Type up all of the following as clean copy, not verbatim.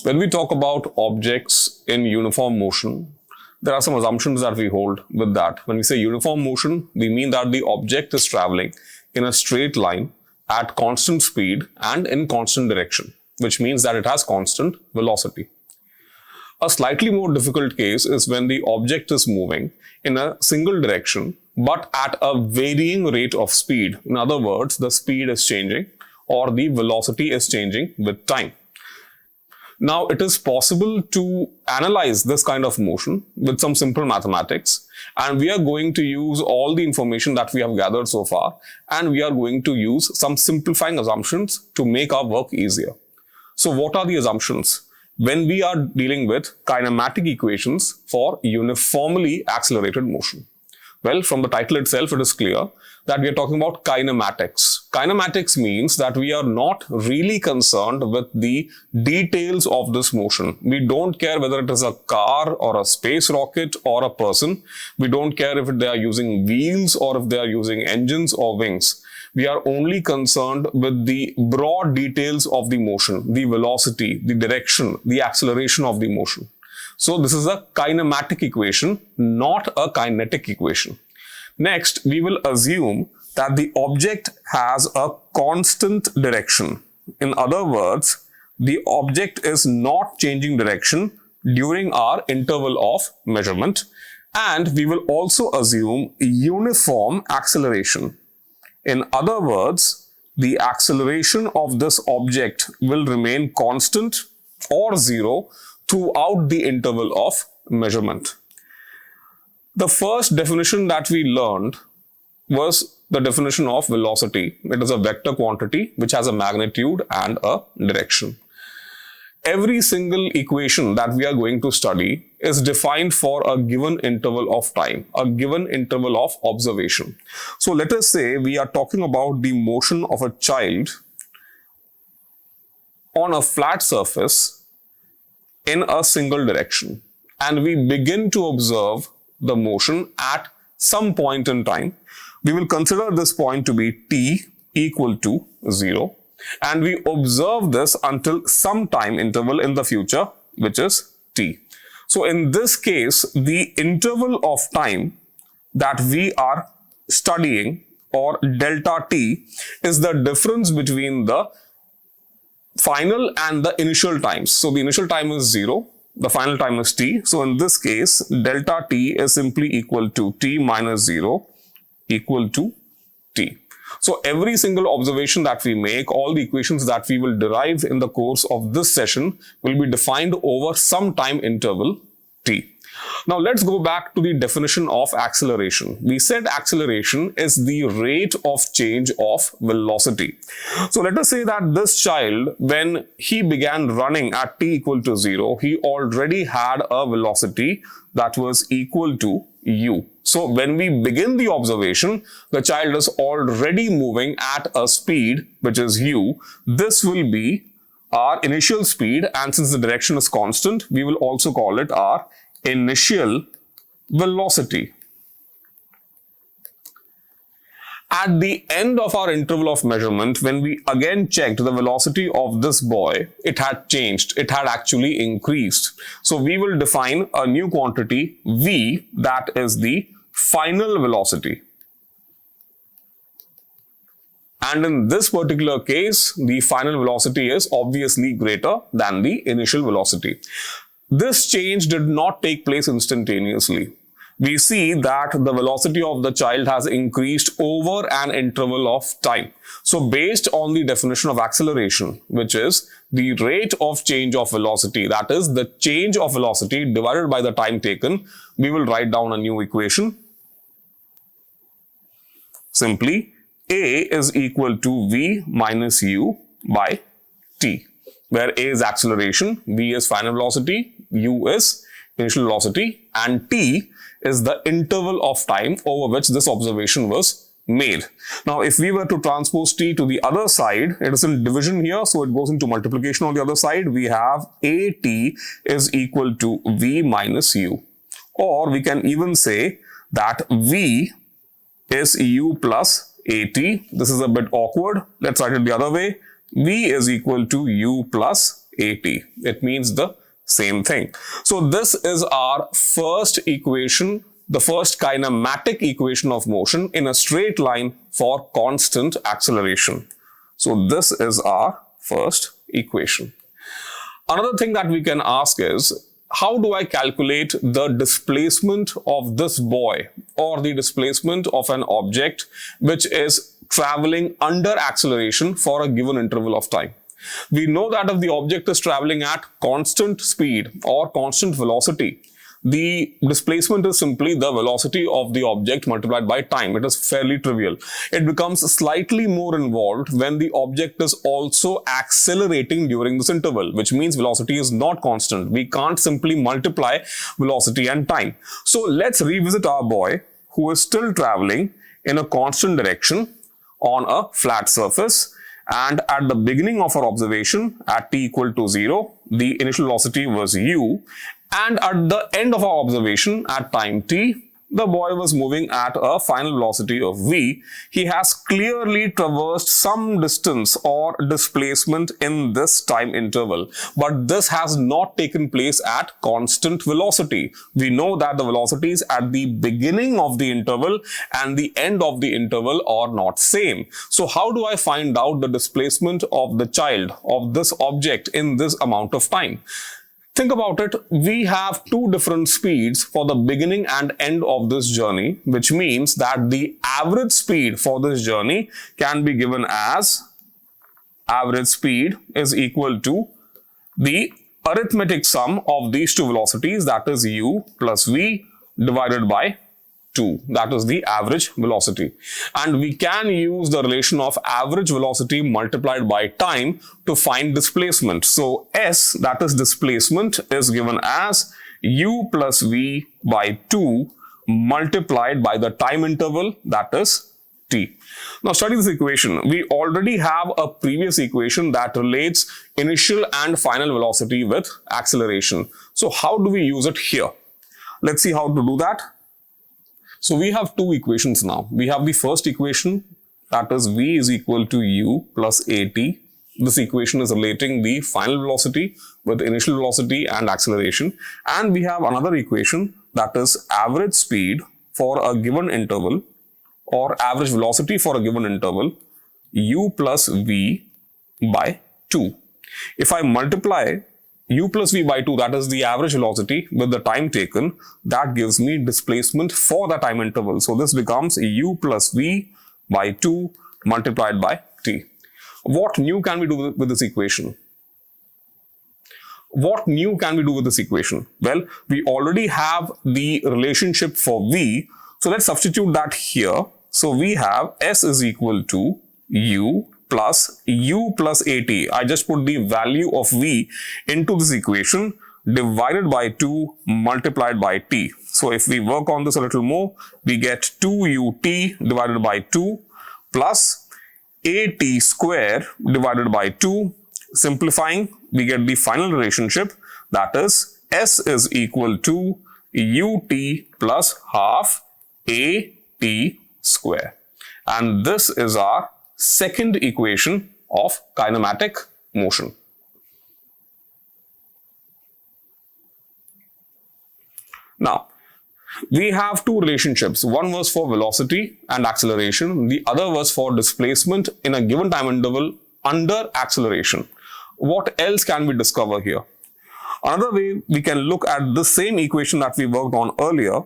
When we talk about objects in uniform motion, there are some assumptions that we hold with that. When we say uniform motion, we mean that the object is traveling in a straight line at constant speed and in constant direction, which means that it has constant velocity. A slightly more difficult case is when the object is moving in a single direction but at a varying rate of speed. In other words, the speed is changing or the velocity is changing with time. Now, it is possible to analyze this kind of motion with some simple mathematics, and we are going to use all the information that we have gathered so far, and we are going to use some simplifying assumptions to make our work easier. So what are the assumptions when we are dealing with kinematic equations for uniformly accelerated motion? Well, from the title itself, it is clear that we are talking about kinematics. Kinematics means that we are not really concerned with the details of this motion. We don't care whether it is a car or a space rocket or a person. We don't care if they are using wheels or if they are using engines or wings. We are only concerned with the broad details of the motion, the velocity, the direction, the acceleration of the motion. So this is a kinematic equation, not a kinetic equation. Next, we will assume that the object has a constant direction. In other words, the object is not changing direction during our interval of measurement. And we will also assume uniform acceleration. In other words, the acceleration of this object will remain constant or zero throughout the interval of measurement. The first definition that we learned was the definition of velocity. It is a vector quantity which has a magnitude and a direction. Every single equation that we are going to study is defined for a given interval of time, a given interval of observation. So let us say we are talking about the motion of a child on a flat surface in a single direction, and we begin to observe the motion at some point in time. We will consider this point to be t equal to 0, and we observe this until some time interval in the future, which is t. So in this case, the interval of time that we are studying, or delta t, is the difference between the final and the initial times. So the initial time is 0, the final time is t. So in this case, delta t is simply equal to t minus 0 equal to t. So every single observation that we make, all the equations that we will derive in the course of this session will be defined over some time interval t. Now let's go back to the definition of acceleration. We said acceleration is the rate of change of velocity. So let us say that this child, when he began running at t equal to 0, he already had a velocity that was equal to u. So when we begin the observation, the child is already moving at a speed which is u. This will be our initial speed, and since the direction is constant, we will also call it our initial velocity. At the end of our interval of measurement, when we again checked the velocity of this boy, it had changed. It had actually increased. So we will define a new quantity v, that is the final velocity. And in this particular case, the final velocity is obviously greater than the initial velocity. This change did not take place instantaneously. We see that the velocity of the child has increased over an interval of time. So based on the definition of acceleration, which is the rate of change of velocity, that is the change of velocity divided by the time taken, we will write down a new equation. Simply, a is equal to v minus u by t, where a is acceleration, v is final velocity, u is initial velocity, and t is the interval of time over which this observation was made. Now, if we were to transpose t to the other side, it is in division here, so it goes into multiplication on the other side. We have at is equal to v minus u. Or we can even say that v is u plus at. This is a bit awkward. Let's write it the other way. V is equal to u plus at. It means the same thing. So this is our first equation, the first kinematic equation of motion in a straight line for constant acceleration. So this is our first equation. Another thing that we can ask is, how do I calculate the displacement of this boy or the displacement of an object which is traveling under acceleration for a given interval of time? We know that if the object is traveling at constant speed or constant velocity, the displacement is simply the velocity of the object multiplied by time. It is fairly trivial. It becomes slightly more involved when the object is also accelerating during this interval, which means velocity is not constant. We can't simply multiply velocity and time. So let's revisit our boy who is still traveling in a constant direction on a flat surface. And at the beginning of our observation, at t equal to 0, the initial velocity was u. And at the end of our observation, at time t, the boy was moving at a final velocity of v. He has clearly traversed some distance or displacement in this time interval, but this has not taken place at constant velocity. We know that the velocities at the beginning of the interval and the end of the interval are not same. So how do I find out the displacement of the child, of this object in this amount of time? Think about it, we have two different speeds for the beginning and end of this journey, which means that the average speed for this journey can be given as average speed is equal to the arithmetic sum of these two velocities, that is u plus v divided by 2. That is the average velocity. And we can use the relation of average velocity multiplied by time to find displacement. So S, that is displacement, is given as u plus v by 2 multiplied by the time interval, that is t. Now study this equation. We already have a previous equation that relates initial and final velocity with acceleration. So how do we use it here? Let's see how to do that. So we have two equations now. We have the first equation, that is v is equal to u plus at. This equation is relating the final velocity with initial velocity and acceleration. And we have another equation, that is average speed for a given interval or average velocity for a given interval, u plus v by 2. If I multiply u plus v by 2, that is the average velocity, with the time taken, that gives me displacement for the time interval. So this becomes u plus v by 2 multiplied by t. What new can we do with this equation? What new can we do with this equation? Well, we already have the relationship for v, so let's substitute that here. So we have s is equal to u plus at. I just put the value of v into this equation divided by 2 multiplied by t. So if we work on this a little more, we get 2ut divided by 2 plus at square divided by 2. Simplifying, we get the final relationship, that is s is equal to ut plus half at square. And this is our second equation of kinematic motion. Now, we have two relationships. One was for velocity and acceleration. The other was for displacement in a given time interval under acceleration. What else can we discover here? Another way we can look at the same equation that we worked on earlier.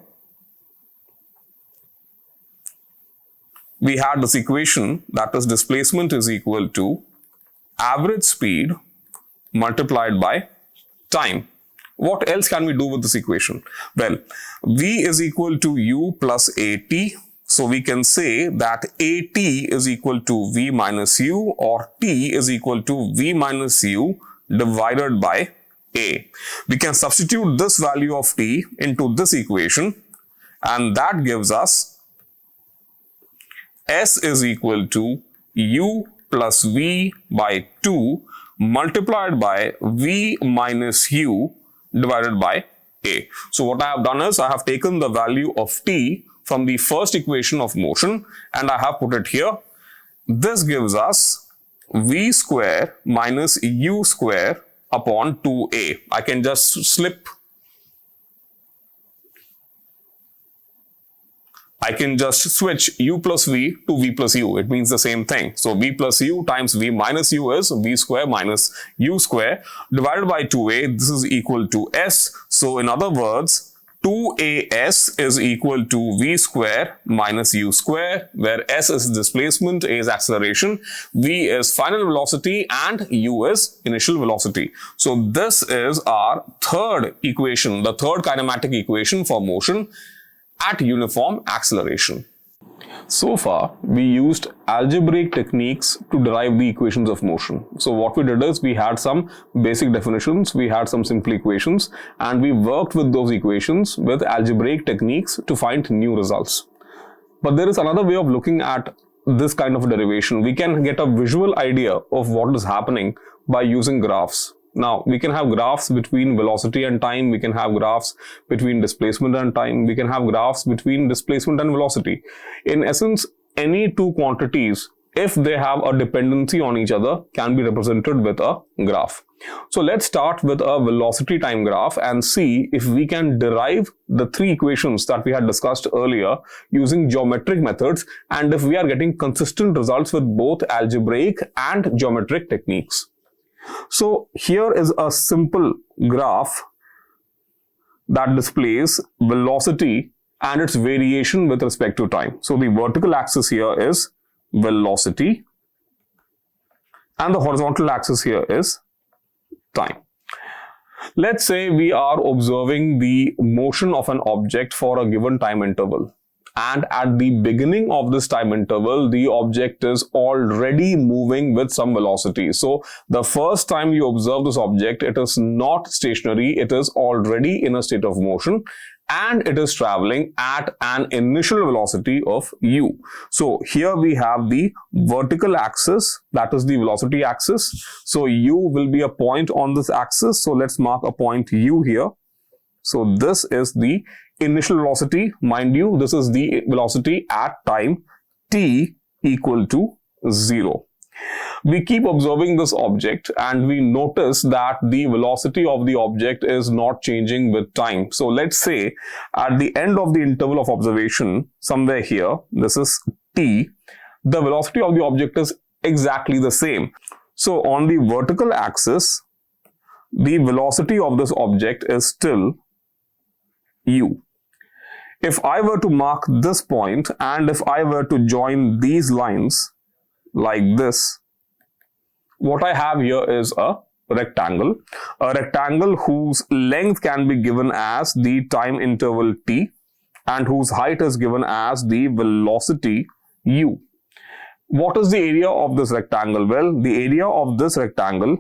We had this equation, that is displacement is equal to average speed multiplied by time. What else can we do with this equation? Well, v is equal to u plus at. So we can say that at is equal to v minus u, or t is equal to v minus u divided by a. We can substitute this value of t into this equation, and that gives us s is equal to u plus v by 2 multiplied by v minus u divided by a. So what I have done is I have taken the value of t from the first equation of motion and I have put it here. This gives us v square minus u square upon 2a. I can just switch u plus v to v plus u. It means the same thing. So v plus u times v minus u is v square minus u square divided by 2a. This is equal to s. So in other words, 2as is equal to v square minus u square, where s is displacement, a is acceleration, v is final velocity, and u is initial velocity. So this is our third equation, the third kinematic equation for motion at uniform acceleration. So far, we used algebraic techniques to derive the equations of motion. So what we did is we had some basic definitions, we had some simple equations, and we worked with those equations with algebraic techniques to find new results. But there is another way of looking at this kind of derivation. We can get a visual idea of what is happening by using graphs. Now, we can have graphs between velocity and time, we can have graphs between displacement and time, we can have graphs between displacement and velocity. In essence, any two quantities, if they have a dependency on each other, can be represented with a graph. So let's start with a velocity time graph and see if we can derive the three equations that we had discussed earlier using geometric methods, and if we are getting consistent results with both algebraic and geometric techniques. So here is a simple graph that displays velocity and its variation with respect to time. So the vertical axis here is velocity and the horizontal axis here is time. Let's say we are observing the motion of an object for a given time interval. And at the beginning of this time interval, the object is already moving with some velocity. So the first time you observe this object, it is not stationary, it is already in a state of motion and it is traveling at an initial velocity of u. So here we have the vertical axis, that is the velocity axis. So u will be a point on this axis. So let's mark a point u here. So this is the initial velocity. Mind you, this is the velocity at time t equal to 0. We keep observing this object and we notice that the velocity of the object is not changing with time. So let's say at the end of the interval of observation, somewhere here, this is t, the velocity of the object is exactly the same. So on the vertical axis, the velocity of this object is still u. If I were to mark this point and if I were to join these lines like this, what I have here is a rectangle whose length can be given as the time interval t and whose height is given as the velocity u. What is the area of this rectangle? Well, the area of this rectangle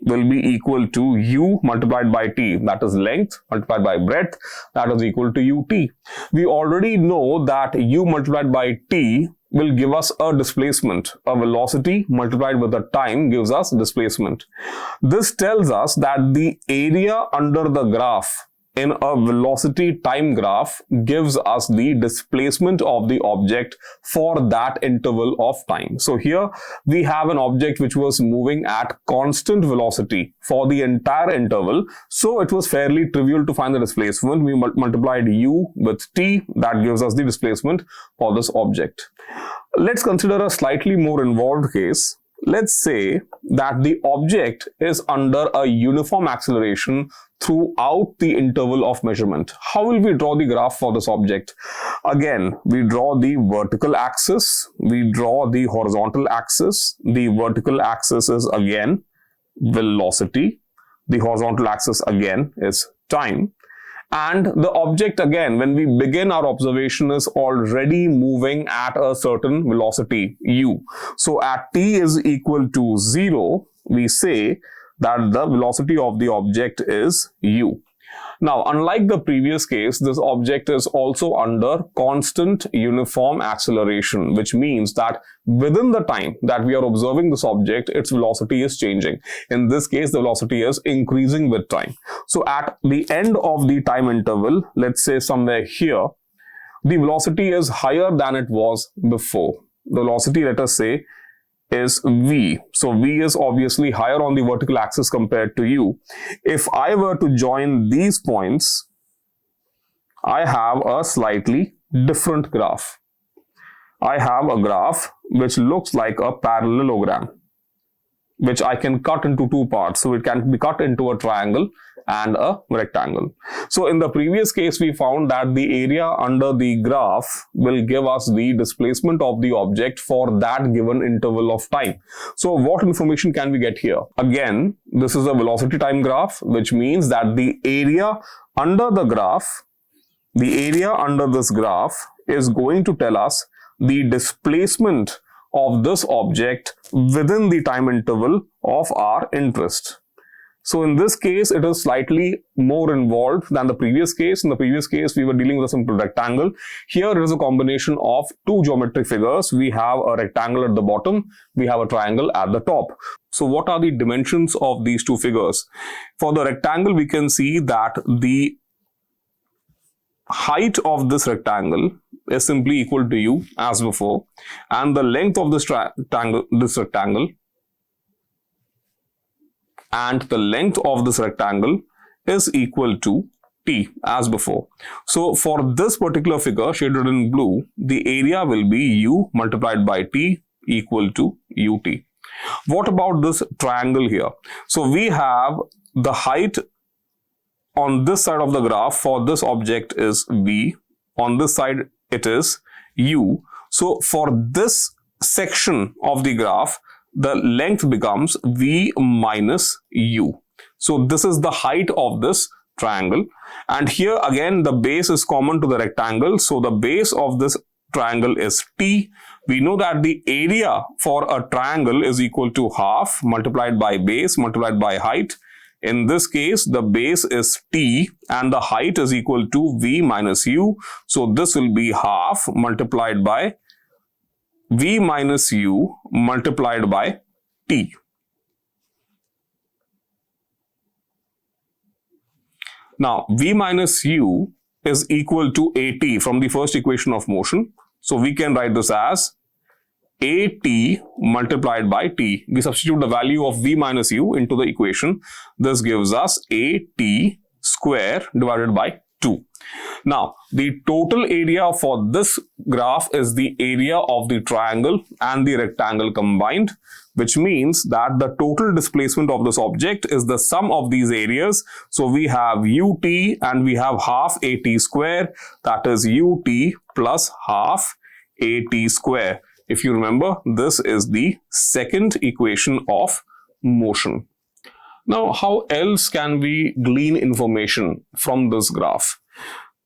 will be equal to u multiplied by t, that is length multiplied by breadth, that is equal to ut. We already know that u multiplied by t will give us a displacement. A velocity multiplied with the time gives us displacement. This tells us that the area under the graph in a velocity time graph gives us the displacement of the object for that interval of time. So here we have an object which was moving at constant velocity for the entire interval. So it was fairly trivial to find the displacement. We multiplied u with t, that gives us the displacement for this object. Let's consider a slightly more involved case. Let's say that the object is under a uniform acceleration throughout the interval of measurement. How will we draw the graph for this object? Again, we draw the vertical axis, we draw the horizontal axis. The vertical axis is again velocity, the horizontal axis again is time. And the object again, when we begin our observation, is already moving at a certain velocity u. So at t is equal to 0, we say that the velocity of the object is u. Now, unlike the previous case, this object is also under constant uniform acceleration, which means that within the time that we are observing this object, its velocity is changing. In this case, the velocity is increasing with time. So at the end of the time interval, let's say somewhere here, the velocity is higher than it was before. The velocity, let us say, is V. So V is obviously higher on the vertical axis compared to U. If I were to join these points, I have a slightly different graph. I have a graph which looks like a parallelogram, which I can cut into two parts. So it can be cut into a triangle and a rectangle. So in the previous case, we found that the area under the graph will give us the displacement of the object for that given interval of time. So what information can we get here? Again, this is a velocity time graph, which means that the area under the graph, the area under this graph is going to tell us the displacement of this object within the time interval of our interest. So in this case, it is slightly more involved than the previous case. In the previous case, we were dealing with a simple rectangle. Here it is a combination of two geometric figures. We have a rectangle at the bottom, we have a triangle at the top. So what are the dimensions of these two figures? For the rectangle, we can see that the height of this rectangle is simply equal to U as before, and the length of this rectangle is equal to T as before. So for this particular figure shaded in blue, the area will be U multiplied by T equal to UT. What about this triangle here? So we have the height on this side of the graph for this object is V. On this side it is U. So for this section of the graph, the length becomes V minus U. So this is the height of this triangle. And here again, the base is common to the rectangle. So the base of this triangle is T. We know that the area for a triangle is equal to half multiplied by base multiplied by height. In this case, the base is T and the height is equal to V minus U. So this will be half multiplied by V minus U multiplied by T. Now, V minus U is equal to AT from the first equation of motion. So we can write this as AT multiplied by T. We substitute the value of V minus U into the equation. This gives us AT square divided by 2. Now, the total area for this graph is the area of the triangle and the rectangle combined, which means that the total displacement of this object is the sum of these areas. So we have UT and we have half AT square, that is UT plus half AT square. If you remember, this is the second equation of motion. Now, how else can we glean information from this graph?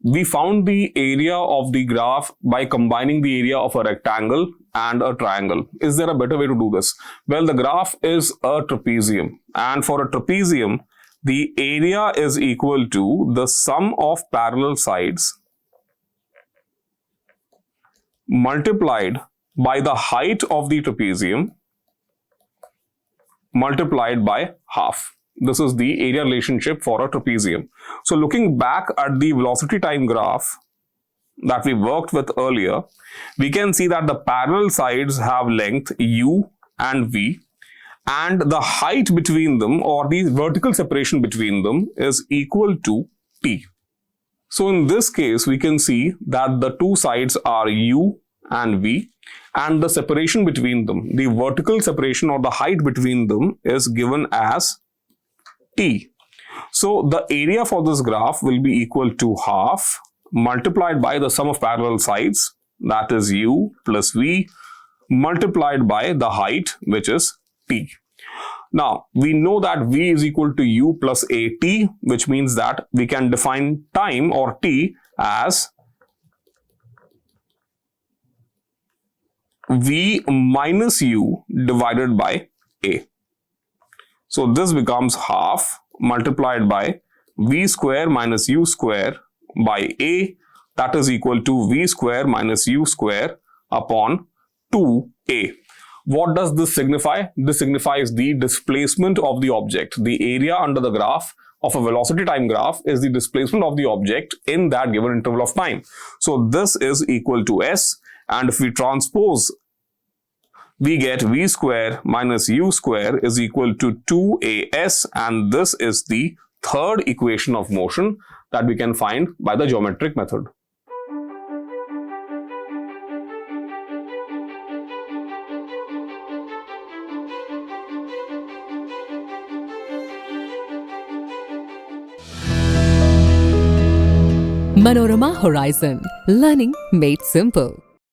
We found the area of the graph by combining the area of a rectangle and a triangle. Is there a better way to do this? Well, the graph is a trapezium, and for a trapezium, the area is equal to the sum of parallel sides multiplied by the height of the trapezium multiplied by half. This is the area relationship for a trapezium. So looking back at the velocity time graph that we worked with earlier, we can see that the parallel sides have length U and V, and the height between them, or the vertical separation between them, is equal to T. So in this case, we can see that the two sides are U and V, and the separation between them, the vertical separation or the height between them, is given as T. So the area for this graph will be equal to half multiplied by the sum of parallel sides, that is U plus V, multiplied by the height, which is T. Now, we know that V is equal to U plus AT, which means that we can define time, or T, as V minus U divided by A. So this becomes half multiplied by V square minus U square by A, that is equal to V square minus U square upon 2A. What does this signify? This signifies the displacement of the object. The area under the graph of a velocity time graph is the displacement of the object in that given interval of time. So this is equal to S, and if we transpose we get v square minus u square is equal to 2as, and this is the third equation of motion that we can find by the geometric method. Manorama Horizon. Learning made simple.